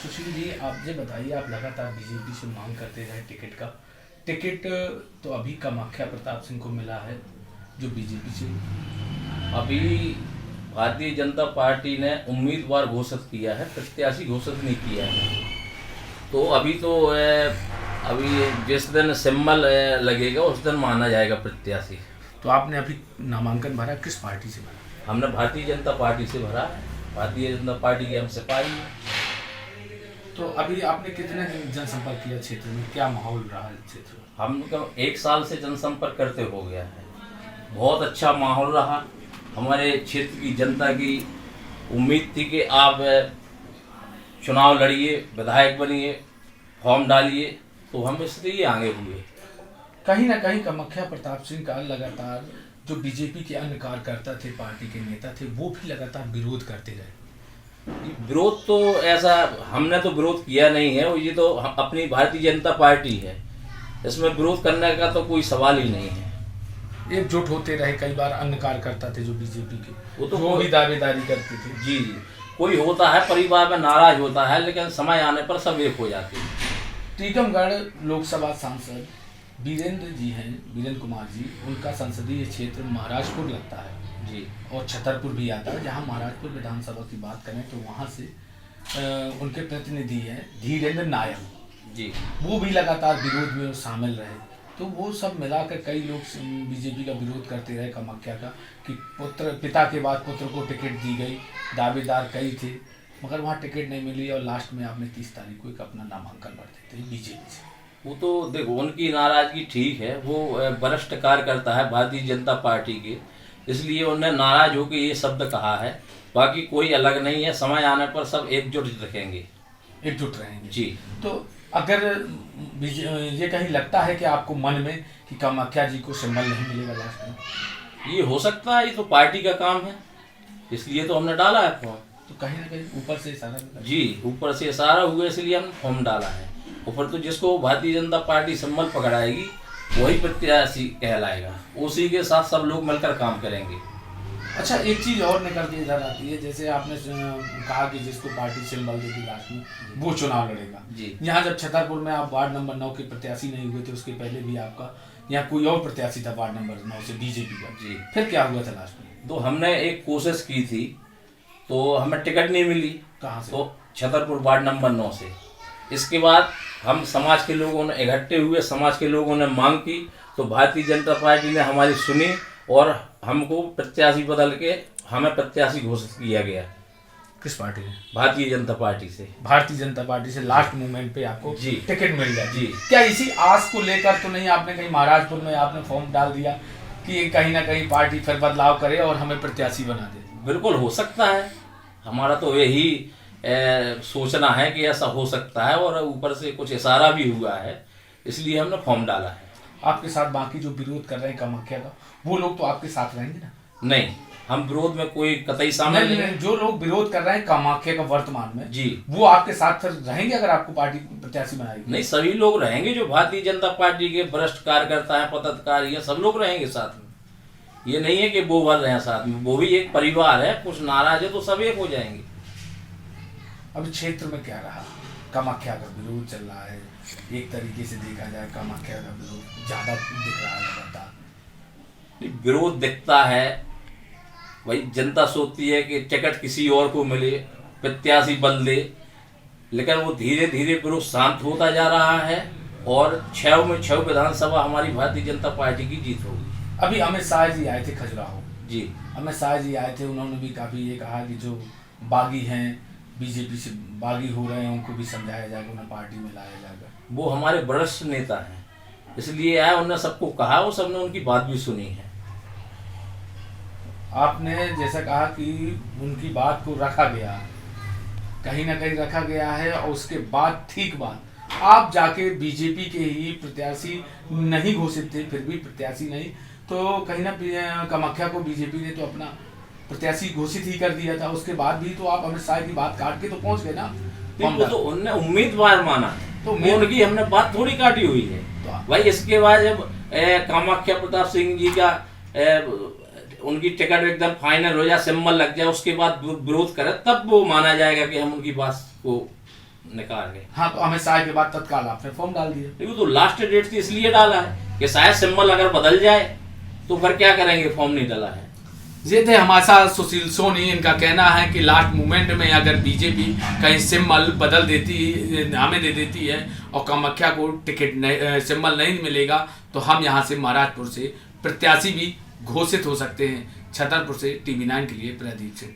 सुशील जी, आप ये बताइए, आप लगातार बीजेपी से मांग करते रहे टिकट का। टिकट तो अभी कामाख्या प्रताप सिंह को मिला है, जो बीजेपी से। अभी भारतीय जनता पार्टी ने उम्मीदवार घोषित किया है, प्रत्याशी घोषित नहीं किया है। तो अभी तो अभी जिस दिन सिंबल लगेगा उस दिन माना जाएगा प्रत्याशी। तो आपने अभी नामांकन भरा, किस पार्टी से भरा? हमने भारतीय जनता पार्टी से भरा है। भारतीय जनता पार्टी की हम सिपाही हैं। तो अभी आपने कितने जनसंपर्क किया क्षेत्र में, क्या माहौल रहा है क्षेत्र में? हम लोग 1 साल से जनसंपर्क करते हो गया है। बहुत अच्छा माहौल रहा। हमारे क्षेत्र की जनता की उम्मीद थी कि आप चुनाव लड़िए, विधायक बनिए, फॉर्म डालिए, तो हम इसलिए आगे हुए। कहीं ना कहीं कामाख्या प्रताप सिंह का लगातार, जो बीजेपी के अन्य कार्यकर्ता थे, पार्टी के नेता थे, वो भी लगातार विरोध करते रहे। विरोध तो ऐसा हमने तो विरोध किया नहीं है। ये तो अपनी भारतीय जनता पार्टी है, इसमें विरोध करने का तो कोई सवाल ही नहीं है। एकजुट होते रहे। कई बार अन्य कार्यकर्ता थे जो बीजेपी के, वो तो वो भी दावेदारी करते थे। जी, कोई होता है परिवार में नाराज होता है, लेकिन समय आने पर सब एक हो जाते हैं। टीकमगढ़ लोकसभा सांसद वीरेंद्र जी हैं, वीरेंद्र कुमार जी, उनका संसदीय क्षेत्र महाराजपुर लगता है जी, और छतरपुर भी आता है। जहां महाराजपुर विधानसभा की बात करें तो वहां से उनके प्रतिनिधि हैं धीरेन्द्र नायक जी, वो भी लगातार विरोध में शामिल रहे। तो वो सब मिलाकर कई लोग बीजेपी का विरोध करते रहे कामाख्या का, कि पिता के बाद पुत्र को टिकट दी गई। दावेदार कई थे, मगर वहाँ टिकट नहीं मिली और लास्ट में आपने 30 तारीख को एक अपना नामांकन भर देते हैं बीजेपी से। वो तो देखो उनकी नाराजगी ठीक है। वो वरिष्ठ कार्यकर्ता है भारतीय जनता पार्टी के, इसलिए उन्हें नाराज होकर ये शब्द कहा है। बाकी कोई अलग नहीं है। समय आने पर सब एकजुट रखेंगे, एकजुट रहेंगे जी। तो अगर ये कहीं लगता है कि आपको मन में कि कामाख्या जी को सिंबल नहीं मिलेगा लास्ट में, ये हो सकता है। ये तो पार्टी का काम है, इसलिए तो हमने डाला है फॉर्म। तो कहीं ना कहीं ऊपर से इशारा भी जी, ऊपर से इशारा हुआ, इसलिए हमने फॉर्म डाला है। ऊपर तो जिसको भारतीय जनता पार्टी सिंबल पकड़ाएगी वही प्रत्याशी कहलाएगा। उसी के साथ सब लोग मिलकर काम करेंगे। अच्छा, एक चीज और निकल के इधर आती है, जैसे आपने कहा कि जिसको पार्टी सिंबल देगी लास्ट में वो चुनाव लड़ेगा जी। यहाँ जब छतरपुर में आप वार्ड नंबर 9 के प्रत्याशी नहीं हुए थे, उसके पहले भी आपका यहाँ कोई और प्रत्याशी था वार्ड नंबर 9 से बीजेपी का, जी। फिर क्या हुआ था लास्ट में? तो हमने एक कोशिश की थी, तो हमें टिकट नहीं मिली। कहाँ से? तो छतरपुर वार्ड नंबर 9 से। इसके बाद हम समाज के लोगों ने इकट्ठे हुए, समाज के लोगों ने मांग की, तो भारतीय जनता पार्टी ने हमारी सुनी और हमको प्रत्याशी बदल के हमें प्रत्याशी घोषित किया गया। किस पार्टी ने? भारतीय जनता पार्टी से। भारतीय जनता पार्टी से लास्ट मोमेंट पे आपको जी टिकट मिल गया जी। क्या इसी आस को लेकर तो नहीं आपने कहीं महाराजपुर में आपने फॉर्म डाल दिया कि कहीं ना कहीं पार्टी फिर बदलाव करे और हमें प्रत्याशी बना दे? बिल्कुल हो सकता है। हमारा तो यही सोचना है कि ऐसा हो सकता है, और ऊपर से कुछ इशारा भी हुआ है, इसलिए हमने फॉर्म डाला है। आपके साथ बाकी जो विरोध कर रहे हैं कामाख्या का, वो लोग तो आपके साथ रहेंगे ना? नहीं, हम विरोध में कोई कतई शामिल नहीं। जो लोग विरोध कर रहे हैं कामाख्या का वर्तमान में जी, वो आपके साथ फिर रहेंगे अगर आपको पार्टी प्रत्याशी बनाएगी? नहीं, सभी लोग रहेंगे। जो भारतीय जनता पार्टी के वरिष्ठ कार्यकर्ता हैं, पदाधिकारी हैं, सब लोग रहेंगे साथ में। ये नहीं है कि वो भर रहे हैं साथ में, वो भी एक परिवार है। कुछ नाराज है तो सब एक हो जाएंगे। अभी क्षेत्र में क्या रहा? कामाख्या का विरोध चल रहा है, एक तरीके से देखा जाए कामाख्या का विरोध ज्यादा दिख रहा है लगातार। विरोध दिखता है, भाई जनता सोचती है कि टिकट किसी और को मिले, प्रत्याशी बदले, लेकिन वो धीरे धीरे विरोध शांत होता जा रहा है और 6 में 6 विधानसभा हमारी भारतीय जनता पार्टी की जीत होगी। अभी अमित शाह जी आए थे खजुराहो जी, अमित शाह जी आए थे, उन्होंने भी काफी ये कहा कि जो बागी हैं, बीजेपी से बागी हो रहे हैं, उनको भी समझाया जाएगा, उन्हें पार्टी में लाया जाएगा। वो हमारे वरिष्ठ नेता हैं, इसलिए आए। उन्होंने सबको कहा, वो सबने उनकी बात भी सुनी है। आपने जैसा कहा कि उनकी बात को रखा गया, कहीं ना कहीं रखा गया है, और उसके बाद ठीक बात आप जाके बीजेपी के ही प्रत्याशी नहीं घोषित थे, फिर भी प्रत्याशी नहीं, तो कहीं ना कामाख्या को बीजेपी ने तो अपना प्रत्याशी घोषित ही कर दिया था। उसके बाद भी तो आप अमित शाह की बात काट के तो पहुंच गए ना। तो उनने उम्मीदवार माना, तो उनकी हमने बात थोड़ी काटी हुई है। तो भाई इसके बाद जब कामाख्या प्रताप सिंह जी का उनकी टिकट एकदम फाइनल हो जाए, सिंबल लग जाए, उसके बाद विरोध करे, तब वो माना जाएगा कि हम उनकी बात को निकाल गए। हाँ, तो अमित शाह के बाद तत्काल आपने फॉर्म डाल दिया। लेकिन तो लास्ट डेट थी इसलिए डाला है कि शायद सिंबल अगर बदल जाए तो फिर क्या करेंगे, फॉर्म नहीं डाला है। ये थे हमारे साथ सुशील सोनी। इनका कहना है कि लास्ट मोमेंट में अगर बीजेपी कहीं सिंबल बदल देती, हमें दे देती है और कामाख्या को टिकट सिंबल नहीं मिलेगा तो हम यहाँ से महाराजपुर से प्रत्याशी भी घोषित हो सकते हैं। छतरपुर से TV9 के लिए प्रदीप सिंह।